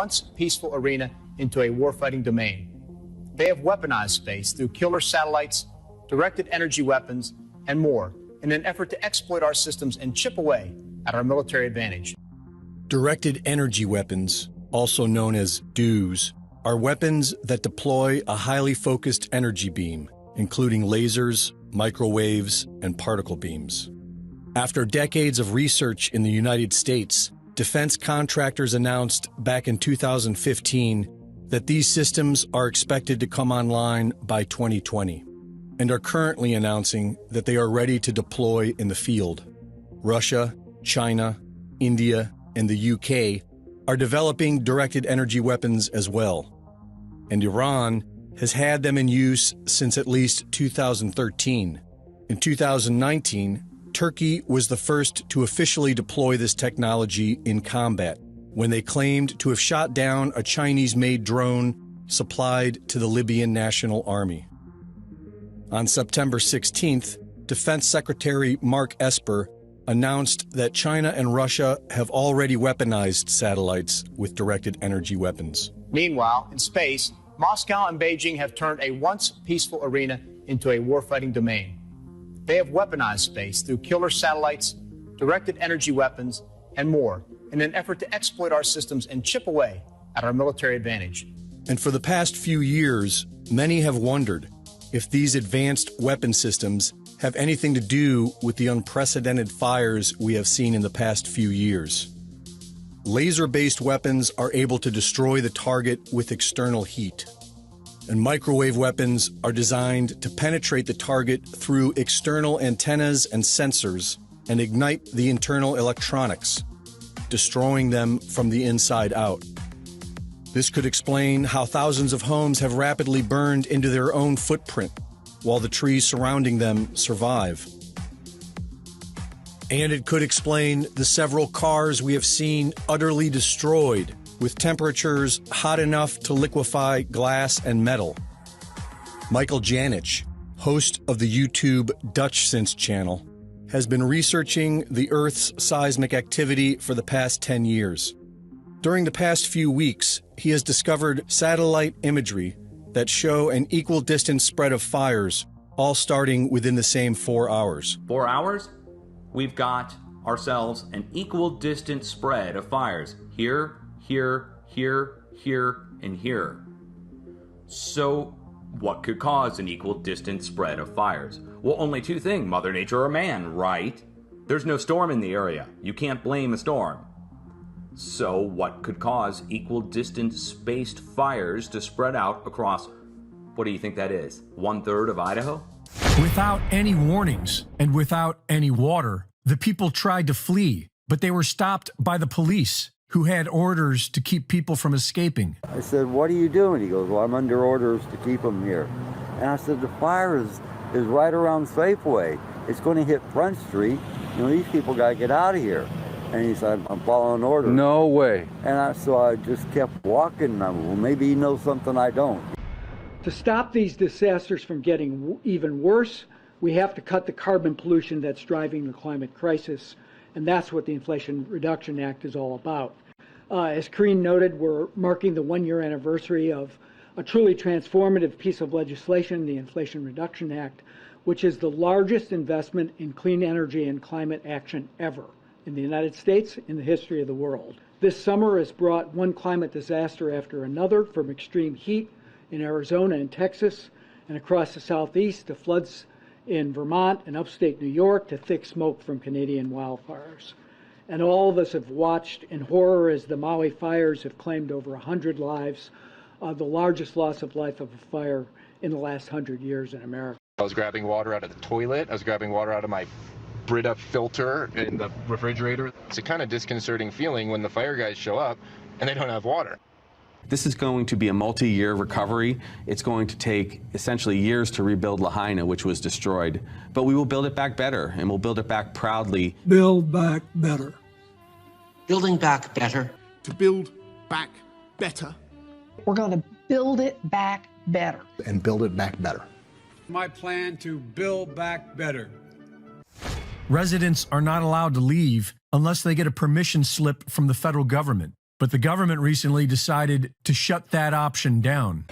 once peaceful arena into a warfighting domain. They have weaponized space through killer satellites, directed energy weapons, and more in an effort to exploit our systems and chip away at our military advantage. Directed energy weapons, also known as DEWs, are weapons that deploy a highly focused energy beam, including lasers, microwaves, and particle beams. After decades of research in the United States, defense contractors announced back in 2015 that these systems are expected to come online by 2020, and are currently announcing that they are ready to deploy in the field. Russia, China, India, and the UK are developing directed energy weapons as well. And Iran has had them in use since at least 2013. In 2019, Turkey was the first to officially deploy this technology in combat, when they claimed to have shot down a Chinese-made drone supplied to the Libyan National Army. On September 16th, Defense Secretary Mark Esper announced that China and Russia have already weaponized satellites with directed energy weapons. Meanwhile, in space, Moscow and Beijing have turned a once peaceful arena into a warfighting domain. They have weaponized space through killer satellites, directed energy weapons, and more in an effort to exploit our systems and chip away at our military advantage. And for the past few years, many have wondered if these advanced weapon systems have anything to do with the unprecedented fires we have seen in the past few years. Laser-based weapons are able to destroy the target with external heat, and microwave weapons are designed to penetrate the target through external antennas and sensors and ignite the internal electronics, destroying them from the inside out. This could explain how thousands of homes have rapidly burned into their own footprint, while the trees surrounding them survive. And it could explain the several cars we have seen utterly destroyed, with temperatures hot enough to liquefy glass and metal. Michael Janich, host of the YouTube DutchSense channel, has been researching the Earth's seismic activity for the past 10 years. During the past few weeks, he has discovered satellite imagery that show an equal distance spread of fires, all starting within the same 4 hours. 4 hours? We've got ourselves an equal distance spread of fires. Here, here, here, here, and here. So, what could cause an equal distance spread of fires? Well, only two things, Mother Nature or man, right? There's no storm in the area. You can't blame a storm. So, what could cause equal distance spaced fires to spread out across, what do you think that is, 1/3 of Idaho? Without any warnings and without any water, the people tried to flee, but they were stopped by the police, who had orders to keep people from escaping. I said, "What are you doing?" He goes, "Well, I'm under orders to keep them here." And I said, "The fire is right around Safeway. It's going to hit Front Street. You know, these people got to get out of here." And he said, "I'm following orders." No way. And so I just kept walking. Well, maybe he knows something I don't. To stop these disasters from getting even worse, we have to cut the carbon pollution that's driving the climate crisis. And that's what the Inflation Reduction Act is all about. As Karine noted, we're marking the 1-year anniversary of a truly transformative piece of legislation, the Inflation Reduction Act, which is the largest investment in clean energy and climate action ever in the United States, in the history of the world. This summer has brought one climate disaster after another, from extreme heat in Arizona and Texas and across the Southeast to floods in Vermont and upstate New York to thick smoke from Canadian wildfires. And all of us have watched in horror as the Maui fires have claimed over 100 lives, the largest loss of life of a fire in the last 100 years in America. I was grabbing water out of the toilet. I was grabbing water out of my Brita filter in the refrigerator. It's a kind of disconcerting feeling when the fire guys show up and they don't have water. This is going to be a multi-year recovery. It's going to take essentially years to rebuild Lahaina, which was destroyed. But we will build it back better, and we'll build it back proudly. Build back better. Building back better. To build back better. We're going to build it back better. And build it back better. My plan to build back better. Residents are not allowed to leave unless they get a permission slip from the federal government. But the government recently decided to shut that option down.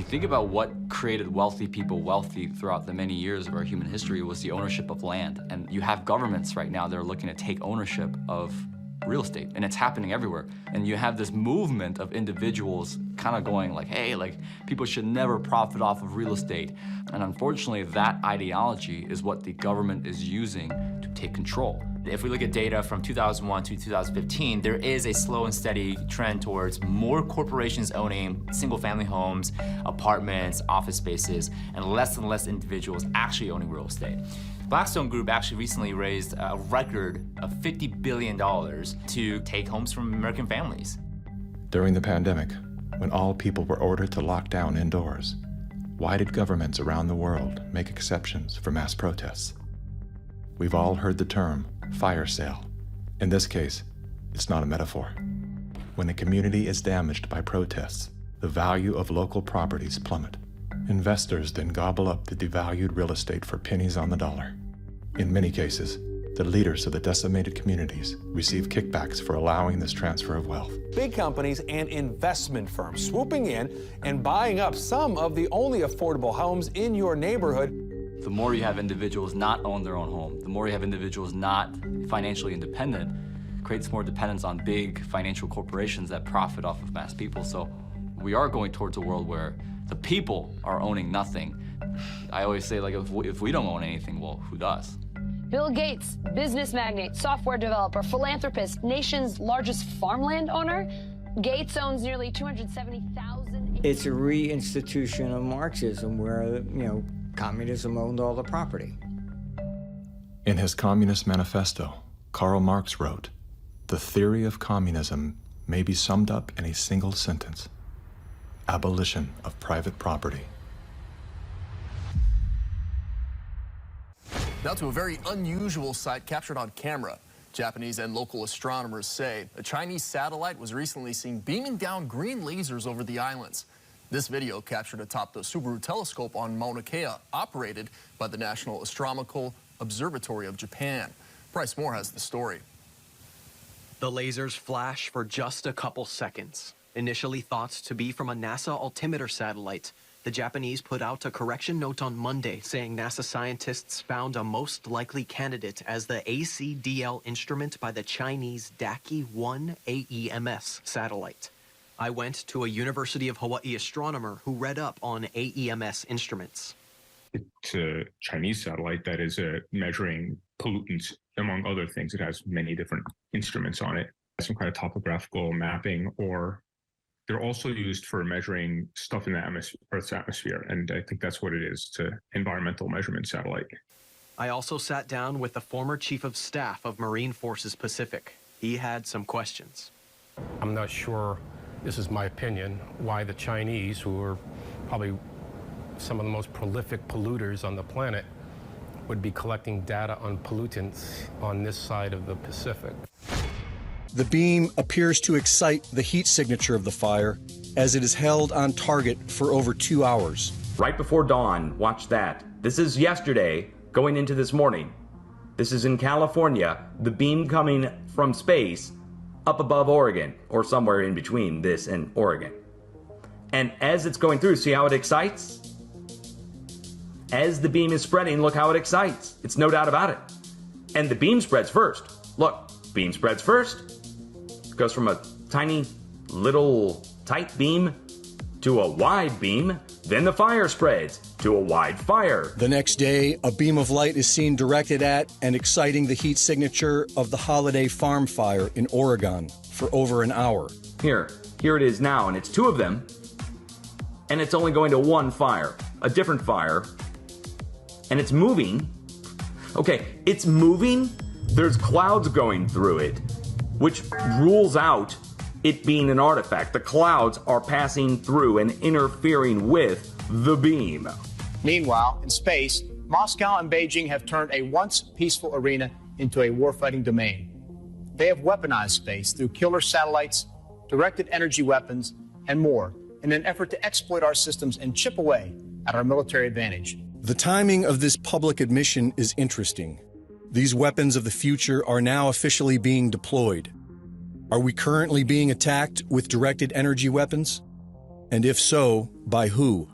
Think about what created wealthy people wealthy throughout the many years of our human history was the ownership of land. And you have governments right now that are looking to take ownership of real estate, and it's happening everywhere. And you have this movement of individuals kind of going like, hey, like people should never profit off of real estate. And unfortunately, that ideology is what the government is using to take control. If we look at data from 2001 to 2015, there is a slow and steady trend towards more corporations owning single-family homes, apartments, office spaces, and less individuals actually owning real estate. Blackstone Group actually recently raised a record of $50 billion to take homes from American families. During the pandemic, when all people were ordered to lock down indoors, why did governments around the world make exceptions for mass protests? We've all heard the term fire sale. In this case, it's not a metaphor. When a community is damaged by protests, the value of local properties plummet. Investors then gobble up the devalued real estate for pennies on the dollar. In many cases, the leaders of the decimated communities receive kickbacks for allowing this transfer of wealth. Big companies and investment firms swooping in and buying up some of the only affordable homes in your neighborhood. The more you have individuals not own their own home, the more you have individuals not financially independent, creates more dependence on big financial corporations that profit off of mass people. So we are going towards a world where the people are owning nothing. I always say, like, if we don't own anything, well, who does? Bill Gates, business magnate, software developer, philanthropist, nation's largest farmland owner. Gates owns nearly 270,000. It's a reinstitution of Marxism where, communism owned all the property. In his Communist Manifesto, Karl Marx wrote, "The theory of communism may be summed up in a single sentence: abolition of private property." Now to a very unusual sight captured on camera. Japanese and local astronomers say a Chinese satellite was recently seen beaming down green lasers over the islands. This video captured atop the Subaru telescope on Mauna Kea, operated by the National Astronomical Observatory of Japan. Bryce Moore has the story. The lasers flash for just a couple seconds. Initially thought to be from a NASA altimeter satellite, the Japanese put out a correction note on Monday saying NASA scientists found a most likely candidate as the ACDL instrument by the Chinese Daki-1 AEMS satellite. I went to a University of Hawaii astronomer who read up on AEMS instruments. It's a Chinese satellite that is measuring pollutants, among other things. It has many different instruments on it, some kind of topographical mapping, or they're also used for measuring stuff in the Earth's atmosphere. And I think that's what it is, to environmental measurement satellite. I also sat down with the former chief of staff of Marine Forces Pacific. He had some questions. I'm not sure, this is my opinion, why the Chinese, who are probably some of the most prolific polluters on the planet, would be collecting data on pollutants on this side of the Pacific. The beam appears to excite the heat signature of the fire as it is held on target for over 2 hours. Right before dawn, watch that. This is yesterday going into this morning. This is in California, the beam coming from space up above Oregon, or somewhere in between this and Oregon. And as it's going through, see how it excites? As the beam is spreading, look how it excites. It's no doubt about it. And the beam spreads first. Look, beam spreads first. It goes from a tiny, little, tight beam to a wide beam. Then the fire spreads to a wide fire. The next day, a beam of light is seen directed at and exciting the heat signature of the Holiday Farm fire in Oregon for over an hour. Here it is now, and it's 2 of them, and it's only going to one fire, a different fire, and it's moving. Okay, it's moving. There's clouds going through it, which rules out it being an artifact. The clouds are passing through and interfering with the beam. Meanwhile, in space, Moscow and Beijing have turned a once peaceful arena into a warfighting domain. They have weaponized space through killer satellites, directed energy weapons, and more in an effort to exploit our systems and chip away at our military advantage. The timing of this public admission is interesting. These weapons of the future are now officially being deployed. Are we currently being attacked with directed energy weapons? And if so, by who?